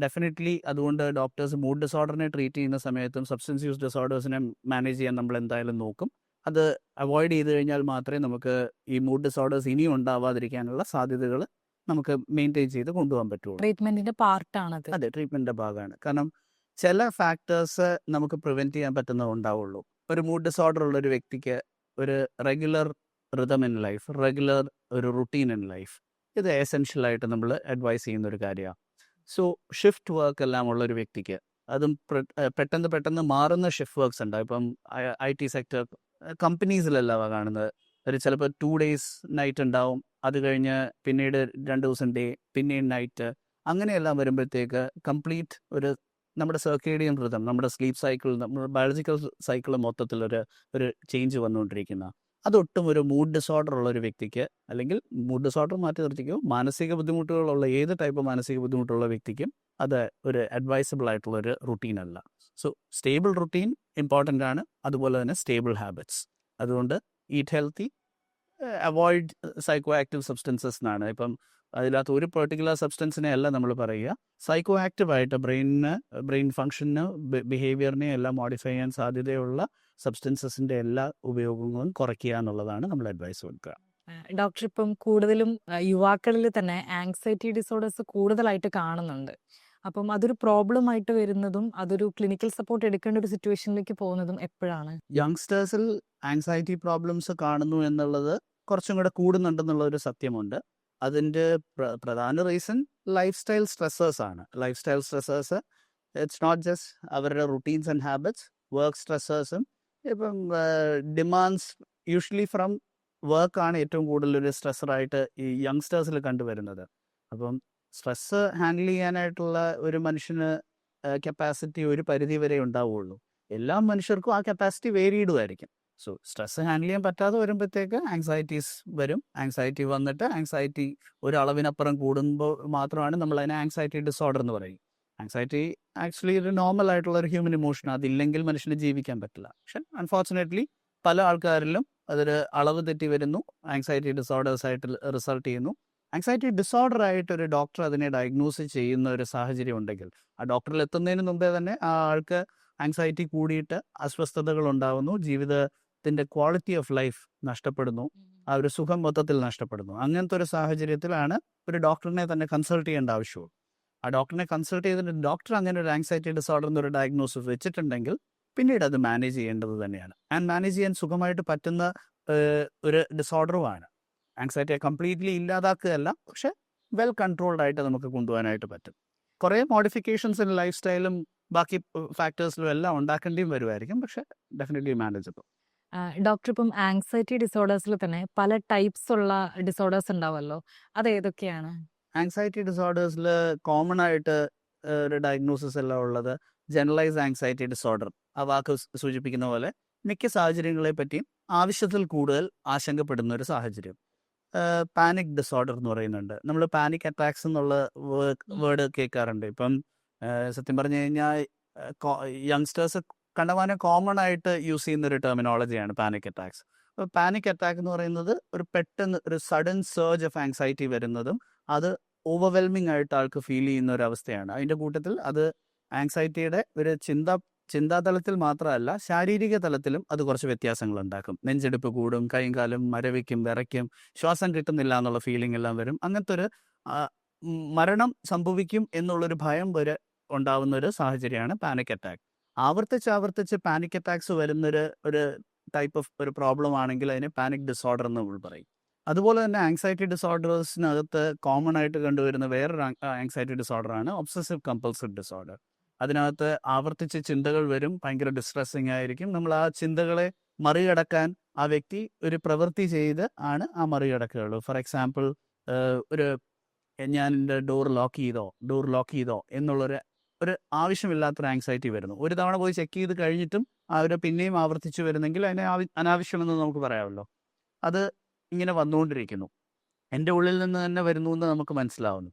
ഡെഫിനറ്റ്ലി, അതുകൊണ്ട് ഡോക്ടേഴ്സ് മൂഡ് ഡിസോർഡറിനെ ട്രീറ്റ് ചെയ്യുന്ന സമയത്തും സബ്സ്റ്റൻസ് യൂസ് ഡിസോർഡേഴ്സിനെ മാനേജ് ചെയ്യാൻ നമ്മൾ എന്തായാലും നോക്കും. അത് അവോയ്ഡ് ചെയ്ത് കഴിഞ്ഞാൽ മാത്രമേ നമുക്ക് ഈ മൂഡ് ഡിസോർഡേഴ്സ് ഇനിയും ഉണ്ടാവാതിരിക്കാനുള്ള സാധ്യതകൾ നമുക്ക് മെയിൻറ്റെയിൻ ചെയ്ത് കൊണ്ടുപോകാൻ പറ്റുള്ളൂ.
ട്രീറ്റ്മെന്റിന്റെ പാർട്ടാണത്.
അതെ, ട്രീറ്റ്മെൻറ്റിൻ്റെ ഭാഗമാണ്. കാരണം ചില ഫാക്ടേഴ്സ് നമുക്ക് പ്രിവെൻറ്റ് ചെയ്യാൻ പറ്റുന്നത് ഉണ്ടാവുള്ളൂ. ഒരു മൂഡ് ഡിസോർഡർ ഉള്ളൊരു വ്യക്തിക്ക് ഒരു regular rhythm in life, regular ഒരു റുട്ടീൻ ഇൻ ലൈഫ്, ഇത് എസെൻഷ്യലായിട്ട് നമ്മൾ അഡ്വൈസ് ചെയ്യുന്ന ഒരു കാര്യമാണ്. സോ ഷിഫ്റ്റ് വർക്ക് എല്ലാം ഉള്ളൊരു വ്യക്തിക്ക്, അതും പെട്ടെന്ന് മാറുന്ന ഷിഫ്റ്റ് വർക്ക്സ് ഉണ്ട്. ഇപ്പം IT സെക്ടർ കമ്പനീസിലെല്ലാം കാണുന്നത്. ഒരു ചിലപ്പോൾ 2 days നൈറ്റ് ഉണ്ടാവും, അത് കഴിഞ്ഞ് പിന്നീട് 2 ദിവസം ഡേ, പിന്നെയും നൈറ്റ്, അങ്ങനെയെല്ലാം വരുമ്പോഴത്തേക്ക് കംപ്ലീറ്റ് ഒരു നമ്മുടെ സർക്കേഡിയൻ റിതം, നമ്മുടെ സ്ലീപ്പ് സൈക്കിൾ, നമ്മുടെ ബയോളജിക്കൽ സൈക്കിൾ മൊത്തത്തിലൊരു ചേഞ്ച് വന്നുകൊണ്ടിരിക്കുന്ന, അതൊട്ടും ഒരു മൂഡ് ഡിസോർഡർ ഉള്ള ഒരു വ്യക്തിക്ക്, അല്ലെങ്കിൽ മൂഡ് ഡിസോർഡർ മാറ്റി നിർത്തിക്കോ, മാനസിക ബുദ്ധിമുട്ടുകളുള്ള ഏത് ടൈപ്പ് മാനസിക ബുദ്ധിമുട്ടുള്ള വ്യക്തിക്കും അത് ഒരു അഡ്വൈസബിൾ ആയിട്ടുള്ള ഒരു റുട്ടീൻ അല്ല. സോ സ്റ്റേബിൾ റുട്ടീൻ ഇമ്പോർട്ടൻ്റ് ആണ്, അതുപോലെ തന്നെ സ്റ്റേബിൾ ഹാബിറ്റ്സ്. അതുകൊണ്ട് eat healthy, avoid psycho active substances എന്നാണ്. ഇപ്പം അതിനകത്ത് ഒരു പെർട്ടിക്കുലർ സബ്സ്റ്റൻസിനെ അല്ല നമ്മൾ പറയുക, സൈക്കോ ആക്റ്റീവായിട്ട് ബ്രെയിൻ ഫങ്ഷന്, ബിഹേവിയറിനെ എല്ലാം മോഡിഫൈ ചെയ്യാൻ സാധ്യതയുള്ള സബ്സ്റ്റൻസസിൻ്റെ എല്ലാ ഉപയോഗങ്ങളും കുറയ്ക്കുക എന്നുള്ളതാണ് നമ്മൾ അഡ്വൈസ് കൊടുക്കുക.
ഡോക്ടർ, ഇപ്പം കൂടുതലും യുവാക്കളിൽ തന്നെ ആങ്സൈറ്റി ഡിസോർഡേഴ്സ് കൂടുതലായിട്ട് കാണുന്നുണ്ട്. അപ്പം അതൊരു പ്രോബ്ലം ആയിട്ട് വരുന്നതും അതൊരു ക്ലിനിക്കൽ സപ്പോർട്ട് എടുക്കേണ്ട ഒരു സിറ്റുവേഷനിലേക്ക് പോകുന്നതും എപ്പോഴാണ്?
യങ്സ്റ്റേഴ്സിൽ ആങ്സൈറ്റി പ്രോബ്ലംസ് കാണുന്നു എന്നുള്ളത് കുറച്ചും കൂടെ കൂടുന്നുണ്ടെന്നുള്ള ഒരു സത്യമുണ്ട്. അതിൻ്റെ പ്രധാന റീസൺ ലൈഫ് സ്റ്റൈൽ സ്ട്രെസ്സേഴ്സ് ആണ്. Life style stressors, it's not just അവരുടെ റുട്ടീൻസ് ആൻഡ് ഹാബിറ്റ്സ്, വർക്ക് സ്ട്രെസ്സേഴ്സും. ഇപ്പം ഡിമാൻഡ്സ് യൂഷ്വലി ഫ്രം വർക്കാണ് ഏറ്റവും കൂടുതലൊരു സ്ട്രെസ്സറായിട്ട് ഈ യങ്സ്റ്റേഴ്സിൽ കണ്ടുവരുന്നത്. അപ്പം സ്ട്രെസ്സ് ഹാൻഡിൽ ചെയ്യാനായിട്ടുള്ള ഒരു മനുഷ്യന് കപ്പാസിറ്റി ഒരു പരിധി വരെ ഉണ്ടാവുള്ളൂ. എല്ലാ മനുഷ്യർക്കും ആ കപ്പാസിറ്റി വേരിയഡും ആയിരിക്കും. സോ സ്ട്രെസ്സ് ഹാൻഡിൽ ചെയ്യാൻ പറ്റാതെ വരുമ്പോഴത്തേക്ക് ആങ്സൈറ്റീസ് വരും. ആങ്സൈറ്റി വന്നിട്ട് ആങ്സൈറ്റി ഒരളവിനപ്പുറം കൂടുമ്പോൾ മാത്രമാണ് നമ്മൾ അതിനെ ആങ്സൈറ്റി ഡിസോർഡർ എന്ന് പറയും. ആങ്സൈറ്റി ആക്ച്വലി ഒരു നോർമൽ ആയിട്ടുള്ള ഒരു ഹ്യൂമൻ ഇമോഷൻ, അതില്ലെങ്കിൽ മനുഷ്യന് ജീവിക്കാൻ പറ്റില്ല. പക്ഷെ അൺഫോർച്ചുനേറ്റ്ലി പല ആൾക്കാരിലും അതൊരു അളവ് തെറ്റി വരുന്നു, ആങ്സൈറ്റി ഡിസോർഡേഴ്സ് ആയിട്ട് റിസൾട്ട് ചെയ്യുന്നു. ആങ്സൈറ്റി ഡിസോർഡർ ആയിട്ട് ഒരു ഡോക്ടർ അതിനെ ഡയഗ്നോസ് ചെയ്യുന്ന ഒരു സാഹചര്യം ഉണ്ടെങ്കിൽ, ആ ഡോക്ടറിൽ എത്തുന്നതിന് മുമ്പേ തന്നെ ആ ആൾക്ക് ആങ്സൈറ്റി കൂടിയിട്ട് അസ്വസ്ഥതകൾ ഉണ്ടാവുന്നു, ജീവിതത്തിൻ്റെ ക്വാളിറ്റി ഓഫ് ലൈഫ് നഷ്ടപ്പെടുന്നു, ആ ഒരു സുഖം മൊത്തത്തിൽ നഷ്ടപ്പെടുന്നു. അങ്ങനത്തെ ഒരു സാഹചര്യത്തിലാണ് ഒരു ഡോക്ടറിനെ തന്നെ കൺസൾട്ട് ചെയ്യേണ്ട ആവശ്യമുള്ളൂ. ആ ഡോക്ടറിനെ കൺസൾട്ട് ചെയ്തിട്ട് ഡോക്ടർ അങ്ങനെ ഒരു ആങ്സൈറ്റി ഡിസോർഡർ എന്നൊരു ഡയഗ്നോസിസ് വെച്ചിട്ടുണ്ടെങ്കിൽ പിന്നീട് അത് മാനേജ് ചെയ്യേണ്ടത് തന്നെയാണ്. ആൻഡ് മാനേജ് ചെയ്യാൻ സുഖമായിട്ട് പറ്റുന്ന ഒരു ഡിസോർഡറുമാണ്. ആങ്സൈറ്റിയെ കംപ്ലീറ്റ്ലി ഇല്ലാതാക്കുകയല്ല, പക്ഷെ വെൽ കൺട്രോൾഡ് ആയിട്ട് നമുക്ക് കൊണ്ടുപോകാനായിട്ട് പറ്റും. കുറേ മോഡിഫിക്കേഷൻസ് ഇൻ ലൈഫ് സ്റ്റൈലും ബാക്കി ഫാക്ടേഴ്സിലും എല്ലാം ഉണ്ടാക്കേണ്ടിയും വരുമായിരിക്കും, പക്ഷെ ഡെഫിനറ്റ്ലി മാനേജബിൾ.
ഡോക്ടർ, ഇപ്പം ആങ്സൈറ്റി ഡിസോർഡേഴ്സിൽ തന്നെ പല ടൈപ്സ് ഉള്ള ഡിസോർഡേഴ്സ് ഉണ്ടാവുമല്ലോ, അത് ഏതൊക്കെയാണ്?
ആങ്സൈറ്റി ഡിസോർഡേഴ്സിൽ കോമൺ ആയിട്ട് ഒരു ഡയഗ്നോസിസ് എല്ലാം ഉള്ളത് ജനറലൈസ് ആങ്സൈറ്റി ഡിസോർഡർ. ആ വാക്ക് സൂചിപ്പിക്കുന്ന പോലെ മിക്ക സാഹചര്യങ്ങളെ പറ്റിയും ആവശ്യത്തിൽ കൂടുതൽ ആശങ്കപ്പെടുന്ന ഒരു സാഹചര്യം. പാനിക് ഡിസോർഡർ എന്ന് പറയുന്നുണ്ട്. നമ്മൾ പാനിക് അറ്റാക്സ് എന്നുള്ള വേർഡ് കേൾക്കാറുണ്ട്. ഇപ്പം സത്യം പറഞ്ഞു കഴിഞ്ഞാൽ യങ്സ്റ്റേഴ്സ് കണ്ടമാനം കോമൺ ആയിട്ട് യൂസ് ചെയ്യുന്ന ഒരു ടെർമിനോളജിയാണ് പാനിക് അറ്റാക്സ്. അപ്പോൾ പാനിക് അറ്റാക്ക് എന്ന് പറയുന്നത് ഒരു പെട്ടെന്ന് ഒരു സഡൻ സർജ് ഓഫ് ആങ്സൈറ്റി വരുന്നതും അത് ഓവർവെൽമിംഗ് ആയിട്ട് ആൾക്ക് ഫീൽ ചെയ്യുന്ന ഒരു അവസ്ഥയാണ്. അതിൻ്റെ കൂട്ടത്തിൽ അത് ആങ്സൈറ്റിയുടെ ഒരു ചിന്താതലത്തിൽ മാത്രമല്ല, ശാരീരിക തലത്തിലും അത് കുറച്ച് വ്യത്യാസങ്ങൾ ഉണ്ടാക്കും. നെഞ്ചെടുപ്പ് കൂടും, കൈയും കാലും മരവിക്കും, വിറയ്ക്കും, ശ്വാസം കിട്ടുന്നില്ല എന്നുള്ള ഫീലിംഗ് എല്ലാം വരും. അങ്ങനത്തെ ഒരു മരണം സംഭവിക്കും എന്നുള്ളൊരു ഭയം വരെ ഉണ്ടാവുന്ന ഒരു സാഹചര്യമാണ് പാനിക് അറ്റാക്ക്. ആവർത്തിച്ച് പാനിക് അറ്റാക്സ് വരുന്നൊരു ടൈപ്പ് ഓഫ് ഒരു പ്രോബ്ലം ആണെങ്കിൽ അതിനെ പാനിക് ഡിസോർഡർ എന്ന് നമ്മൾ പറയും. അതുപോലെ തന്നെ ആങ്സൈറ്റി ഡിസോർഡേഴ്സിനകത്ത് കോമൺ ആയിട്ട് കണ്ടുവരുന്ന വേറൊരു ആങ്സൈറ്റി ഡിസോർഡറാണ് ഒബ്സസീവ് കമ്പൾസീവ് ഡിസോർഡർ. അതിനകത്ത് ആവർത്തിച്ച് ചിന്തകൾ വരും, ഭയങ്കര ഡിസ്ട്രെസ്സിങ് ആയിരിക്കും. നമ്മൾ ആ ചിന്തകളെ മറികടക്കാൻ ആ വ്യക്തി ഒരു പ്രവൃത്തി ചെയ്ത് ആണ് ആ മറികടക്കുകയുള്ളൂ. ഫോർ എക്സാമ്പിൾ, ഞാൻ എൻ്റെ ഡോർ ലോക്ക് ചെയ്തോ എന്നുള്ളൊരു ആവശ്യമില്ലാത്തൊരു ആങ്സൈറ്റി വരുന്നു. ഒരു തവണ പോയി ചെക്ക് ചെയ്ത് കഴിഞ്ഞിട്ടും അവരെ പിന്നെയും ആവർത്തിച്ചു വരുന്നെങ്കിൽ അതിനെ അനാവശ്യമെന്ന് നമുക്ക് പറയാമല്ലോ. അത് ഇങ്ങനെ വന്നുകൊണ്ടിരിക്കുന്നു, എൻ്റെ ഉള്ളിൽ നിന്ന് തന്നെ വരുന്നു എന്ന് നമുക്ക് മനസ്സിലാവുന്നു.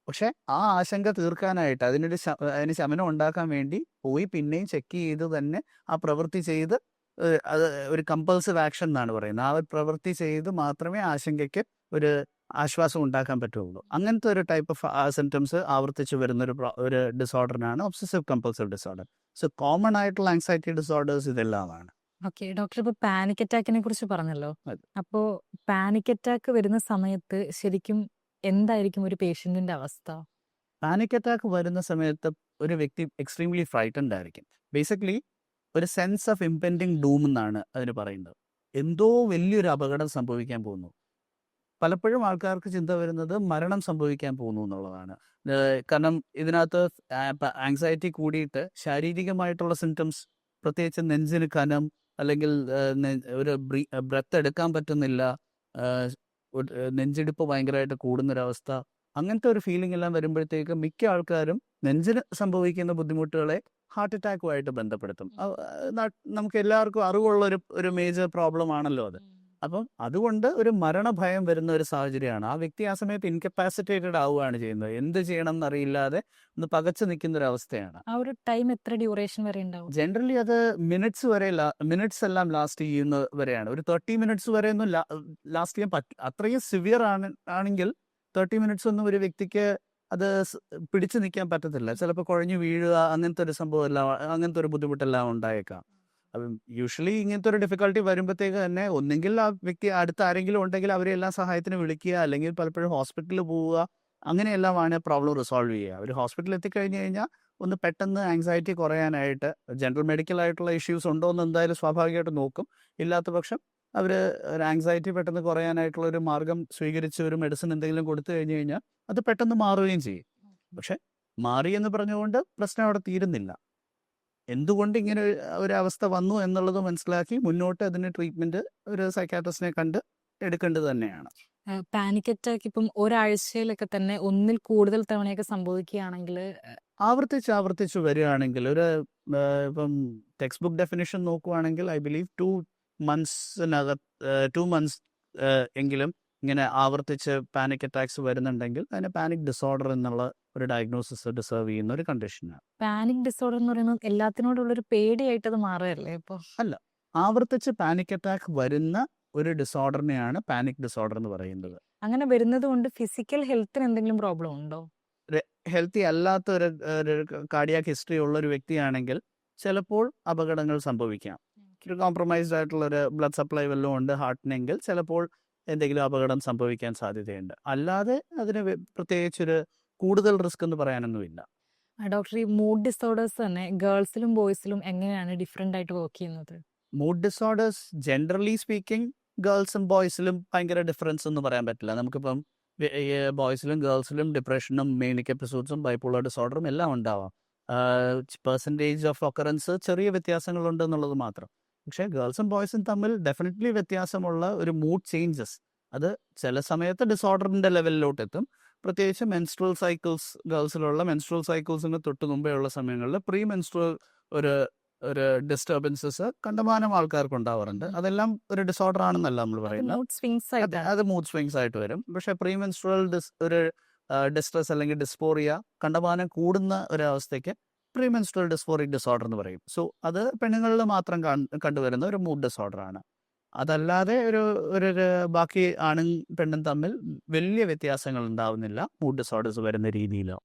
പക്ഷെ ആ ആശങ്ക തീർക്കാനായിട്ട് അതിന് ശമനം ഉണ്ടാക്കാൻ വേണ്ടി പോയി പിന്നെയും ചെക്ക് ചെയ്ത് തന്നെ ആ പ്രവൃത്തി ചെയ്ത്, അത് ഒരു കമ്പൾസീവ് ആക്ഷൻ എന്നാണ് പറയുന്നത്. ആ ഒരു പ്രവൃത്തി ചെയ്ത് മാത്രമേ ആശങ്കയ്ക്ക് ഒരു ആശ്വാസം ഉണ്ടാക്കാൻ പറ്റുള്ളൂ. അങ്ങനത്തെ ഒരു ടൈപ്പ് ഓഫ് സിംറ്റംസ് ആവർത്തിച്ച് വരുന്ന ഒരു ഡിസോർഡറിനാണ് obsessive compulsive disorder. So common ആയിട്ടുള്ള ആങ്സൈറ്റി ഡിസോർഡേഴ്സ് ഇതെല്ലാമാണ്.
ഓക്കെ ഡോക്ടർ, ഇപ്പോൾ പാനിക് അറ്റാക്കിനെ കുറിച്ച് പറഞ്ഞല്ലോ. അപ്പോൾ പാനിക് അറ്റാക്ക് വരുന്ന സമയത്ത് ശരിക്കും എന്തായിരിക്കും ഒരു പേഷ്യന്റിന്റെ അവസ്ഥ?
പാനിക് അറ്റാക്ക് വരുന്ന സമയത്ത് ഒരു വ്യക്തി എക്സ്ട്രീംലി ഫ്രൈറ്റൻഡ് ആയിരിക്കും. ബേസിക്കലി ഒരു സെൻസ് ഓഫ് ഇംപെൻഡിങ് ഡൂം എന്നാണ് അതിന് പറയുന്നത്. എന്തോ വലിയൊരു അപകടം സംഭവിക്കാൻ പോകുന്നു. പലപ്പോഴും ആൾക്കാർക്ക് ചിന്ത വരുന്നത് മരണം സംഭവിക്കാൻ പോകുന്നു എന്നുള്ളതാണ്. കാരണം ഇതിനകത്ത് ആങ്സൈറ്റി കൂടിയിട്ട് ശാരീരികമായിട്ടുള്ള സിംറ്റംസ്, പ്രത്യേകിച്ച് നെഞ്ചിന് കനം, അല്ലെങ്കിൽ ഒരു ബ്രെത്ത് എടുക്കാൻ പറ്റുന്നില്ല, നെഞ്ചിടിപ്പ് ഭയങ്കരമായിട്ട് കൂടുന്നൊരവസ്ഥ, അങ്ങനത്തെ ഒരു ഫീലിംഗ് എല്ലാം വരുമ്പോഴത്തേക്ക് മിക്ക ആൾക്കാരും നെഞ്ചിന് സംഭവിക്കുന്ന ബുദ്ധിമുട്ടുകളെ ഹാർട്ട് അറ്റാക്കുമായിട്ട് ബന്ധപ്പെടുത്തും. നമുക്ക് എല്ലാവർക്കും അറിവുള്ള ഒരു മേജർ പ്രോബ്ലം ആണല്ലോ അത്. അപ്പം അതുകൊണ്ട് ഒരു മരണഭയം വരുന്ന ഒരു സാഹചര്യമാണ്. ആ വ്യക്തി ആ സമയത്ത് ഇൻകപ്പാസിറ്റേറ്റഡ് ആവുകയാണ് ചെയ്യുന്നത്. എന്ത് ചെയ്യണം എന്നറിയില്ലാതെ ഒന്ന് പകച്ചു നിൽക്കുന്ന ഒരു അവസ്ഥയാണ്.
ആ ഒരു ടൈം എത്ര ഡ്യൂറേഷൻ വരെ ഉണ്ടാവും?
ജനറലി അത് മിനിറ്റ്സ് എല്ലാം ലാസ്റ്റ് ചെയ്യുന്ന വരെയാണ്. ഒരു 30 മിനിറ്റ്സ് വരെ ഒന്നും ലാസ്റ്റ് ചെയ്യാൻ പറ്റും. അത്രയും സിവിയർ ആണെങ്കിൽ 30 മിനിറ്റ്സ് ഒന്നും ഒരു വ്യക്തിക്ക് അത് പിടിച്ചു നിൽക്കാൻ പറ്റത്തില്ല. ചിലപ്പോൾ കുഴഞ്ഞു വീഴുക, അങ്ങനത്തെ ഒരു സംഭവം എല്ലാം, അങ്ങനത്തെ ഒരു ബുദ്ധിമുട്ടെല്ലാം ഉണ്ടായേക്കാം. അപ്പം യൂഷ്വലി ഇങ്ങനത്തെ ഒരു ഡിഫിക്കൽട്ടി വരുമ്പോഴത്തേക്ക് തന്നെ ഒന്നെങ്കിൽ ആ വ്യക്തി അടുത്ത് ആരെങ്കിലും ഉണ്ടെങ്കിൽ അവരെ എല്ലാം സഹായത്തിന് വിളിക്കുക, അല്ലെങ്കിൽ പലപ്പോഴും ഹോസ്പിറ്റലിൽ പോവുക, അങ്ങനെയെല്ലാമാണ് പ്രോബ്ലം റിസോൾവ് ചെയ്യുക. ഒരു ഹോസ്പിറ്റലിൽ എത്തിക്കഴിഞ്ഞ് കഴിഞ്ഞാൽ ഒന്ന് പെട്ടെന്ന് ആങ്സൈറ്റി കുറയാനായിട്ട് ജനറൽ മെഡിക്കൽ ആയിട്ടുള്ള ഇഷ്യൂസ് ഉണ്ടോ എന്ന് എന്തായാലും സ്വാഭാവികമായിട്ട് നോക്കും. ഇല്ലാത്ത പക്ഷം അവർ ഒരു ആങ്സൈറ്റി പെട്ടെന്ന് കുറയാനായിട്ടുള്ള ഒരു മാർഗം സ്വീകരിച്ച് ഒരു മെഡിസിൻ എന്തെങ്കിലും കൊടുത്തു കഴിഞ്ഞ് കഴിഞ്ഞാൽ അത് പെട്ടെന്ന് മാറുകയും ചെയ്യും. പക്ഷെ മാറിയെന്ന് പറഞ്ഞുകൊണ്ട് പ്രശ്നം അവിടെ തീരുന്നില്ല. എന്തുകൊണ്ട് ഇങ്ങനെ ഒരു അവസ്ഥ വന്നു എന്നുള്ളത് മനസ്സിലാക്കി മുന്നോട്ട് അതിന് ട്രീറ്റ്മെന്റ് ഒരു സൈക്കാട്രിസ്റ്റിനെ കണ്ട് എടുക്കേണ്ടത് തന്നെയാണ്.
പാനിക് അറ്റാക്ക് ഇപ്പം ഒരാഴ്ചയിലൊക്കെ തന്നെ ഒന്നിൽ കൂടുതൽ തവണയൊക്കെ സംഭവിക്കുകയാണെങ്കിൽ
ആവർത്തിച്ച് വരികയാണെങ്കിൽ ഇപ്പം ടെക്സ്റ്റ് ബുക്ക് ഡെഫിനിഷൻ നോക്കുവാണെങ്കിൽ ഐ ബിലീവ് 2 months എങ്കിലും ഇങ്ങനെ ആവർത്തിച്ച് പാനിക് അറ്റാക്സ് വരുന്നുണ്ടെങ്കിൽ അതിന് പാനിക് ഡിസോർഡർ എന്നുള്ള ഒരു ഡയഗ്നോസിസ് ഡിസേർവ് ചെയ്യുന്ന ഒരു കണ്ടീഷനാണ്.
പാനിക് ഡിസോർഡർ എന്ന് പറയുന്നത് എല്ലാത്തിനോടുള്ള ഒരു പേടിയായിട്ട് അത് മാറുകയല്ലേ ഇപ്പോൾ?
അല്ല, ആവർത്തിച്ച് പാനിക് അറ്റാക്ക് വരുന്ന ഒരു ഡിസോർഡറിനെയാണ് പാനിക് ഡിസോർഡർ എന്ന് പറയുന്നത്.
അങ്ങനെ വരുന്നത് കൊണ്ട് ഫിസിക്കൽ ഹെൽത്തിന് എന്തെങ്കിലും പ്രോബ്ലം ഉണ്ടോ?
ഹെൽത്തി അല്ലാത്ത ഒരു കാർഡിയാക് ഹിസ്റ്ററി ഉള്ള ഒരു വ്യക്തിയാണെങ്കിൽ ചിലപ്പോൾ അപകടങ്ങൾ സംഭവിക്കാം. ഒരു കോംപ്രമൈസ്ഡ് ആയിട്ടുള്ള ഒരു ബ്ലഡ് സപ്ലൈ വല്ലതും ഉണ്ട് ഹാർട്ടിനെങ്കിൽ ചിലപ്പോൾ എന്തെങ്കിലും അപകടം സംഭവിക്കാൻ സാധ്യതയുണ്ട്. അല്ലാതെ അതിന് പ്രത്യേകിച്ചൊരു കൂടുതൽ റിസ്ക് എന്ന് പറയാനൊന്നുമില്ല.
ഡോക്ടർ, ഈ മൂഡ് ഡിസോർഡേഴ്സ് തന്നെ ഗേൾസിലും ബോയ്സിലും എങ്ങനെയാണ് ഡിഫറെന്റ് ആയിട്ട് വർക്ക് ചെയ്യുന്നത്?
മൂഡ് ഡിസോർഡേഴ്സ് ജനറലി സ്പീക്കിംഗ് ഗേൾസും ബോയ്സിലും ഭയങ്കര ഡിഫറൻസ് ഒന്നും പറയാൻ പറ്റില്ല. നമുക്കിപ്പം ബോയ്സിലും ഗേൾസിലും ഡിപ്രഷനും മേനിക് എപ്പിസോഡ്സും ബൈപ്പോളർ ഡിസോർഡറും എല്ലാം ഉണ്ടാവാം. പെർസെൻറ്റേജ് ഓഫ് ഒക്കറൻസ് ചെറിയ വ്യത്യാസങ്ങളുണ്ട് എന്നുള്ളത് മാത്രം. പക്ഷേ ഗേൾസും ബോയ്സും തമ്മിൽ ഡെഫിനറ്റ്ലി വ്യത്യാസമുള്ള ഒരു മൂഡ് ചേഞ്ചസ് അത് ചില സമയത്ത് ഡിസോർഡറിൻ്റെ ലെവലിലോട്ട് എത്തും. പ്രത്യേകിച്ച് മെൻസ്ട്രൽ സൈക്കിൾസ്, ഗേൾസിലുള്ള മെൻസ്ട്രൽ സൈക്കിൾസിന് തൊട്ട് മുമ്പേ ഉള്ള സമയങ്ങളിൽ പ്രീ മെൻസ്ട്രൽ ഒരു ഡിസ്റ്റർബൻസസ് കണ്ടമാനം ആൾക്കാർക്ക് ഉണ്ടാവാറുണ്ട്. അതെല്ലാം ഒരു ഡിസോർഡർ ആണെന്നല്ല നമ്മൾ പറയുന്നത്. അത് മൂഡ് സ്വിങ്സ് ആയിട്ട് വരും. പക്ഷേ പ്രീ മെൻസ്ട്രൽ ഒരു ഡിസ്ട്രെസ് അല്ലെങ്കിൽ ഡിസ്ഫോറിയ കണ്ടമാനം കൂടുന്ന ഒരവസ്ഥയ്ക്ക് പ്രീ മെൻസ്ട്രൽ ഡിസ്ഫോറിക് ഡിസോർഡർ എന്ന് പറയും. സോ അത് പെണ്ണുങ്ങളിൽ മാത്രം കണ്ടുവരുന്ന ഒരു മൂഡ് ഡിസോർഡർ ആണ്. അതല്ലാതെ ഒരു ബാക്കി ആണും പെണ്ണും തമ്മിൽ വലിയ വ്യത്യാസങ്ങൾ ഉണ്ടാവുന്നില്ല മൂഡ് ഡിസോർഡേഴ്സ് വരുന്ന രീതിയിലോ.